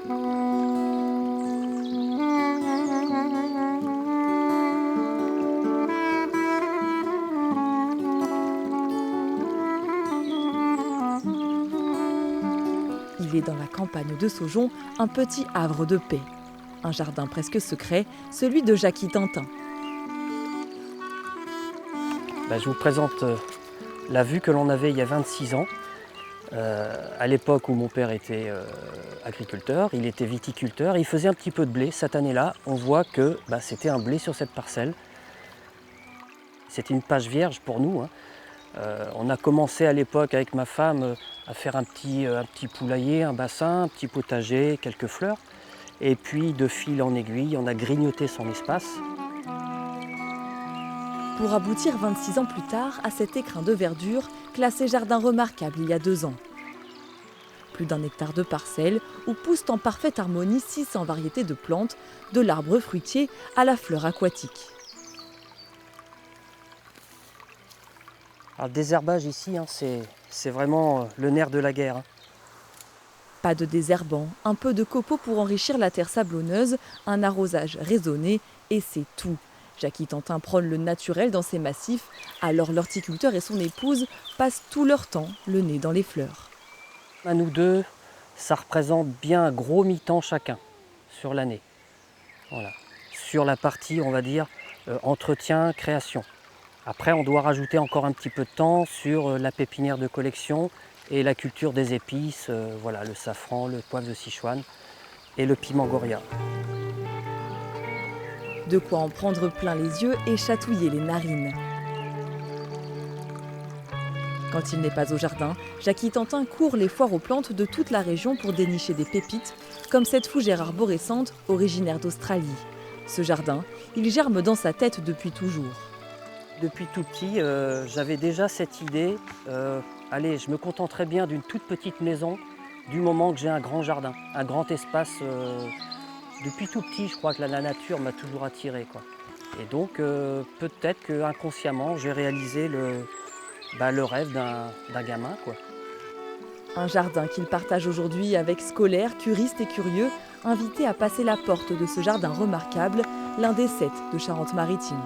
Il est dans la campagne de Saujon, un petit havre de paix. Un jardin presque secret, celui de Jacky Tintin. Je vous présente la vue que l'on avait il y a 26 ans, à l'époque où mon père était agriculteur, il était viticulteur, il faisait un petit peu de blé. Cette année-là, on voit que c'était un blé sur cette parcelle. C'était une page vierge pour nous, hein. On a commencé à l'époque avec ma femme à faire un petit poulailler, un bassin, un petit potager, quelques fleurs. Et puis de fil en aiguille, on a grignoté son espace. Pour aboutir 26 ans plus tard à cet écrin de verdure, classé jardin remarquable il y a 2 ans. Plus d'1 hectare de parcelle où poussent en parfaite harmonie 600 variétés de plantes, de l'arbre fruitier à la fleur aquatique. Alors, le désherbage ici, hein, c'est vraiment le nerf de la guerre, hein. Pas de désherbant, un peu de copeaux pour enrichir la terre sablonneuse, un arrosage raisonné et c'est tout. Jacky Tintin prône le naturel dans ses massifs, alors l'horticulteur et son épouse passent tout leur temps le nez dans les fleurs. À nous deux, ça représente bien un gros mi-temps chacun sur l'année. Voilà. Sur la partie, on va dire, entretien, création. Après, on doit rajouter encore un petit peu de temps sur la pépinière de collection et la culture des épices, voilà, le safran, le poivre de Sichuan et le piment Goria. De quoi en prendre plein les yeux et chatouiller les narines. Quand il n'est pas au jardin, Jacky Tintin court les foires aux plantes de toute la région pour dénicher des pépites, comme cette fougère arborescente originaire d'Australie. Ce jardin, il germe dans sa tête depuis toujours. Depuis tout petit, j'avais déjà cette idée, allez, je me contenterais bien d'une toute petite maison du moment que j'ai un grand jardin, un grand espace. Depuis tout petit, je crois que la nature m'a toujours attiré, quoi. Et donc, peut-être qu'inconsciemment, j'ai réalisé le rêve d'un gamin, quoi. Un jardin qu'il partage aujourd'hui avec scolaires, curistes et curieux, invités à passer la porte de ce jardin remarquable, l'un des 7 de Charente-Maritime.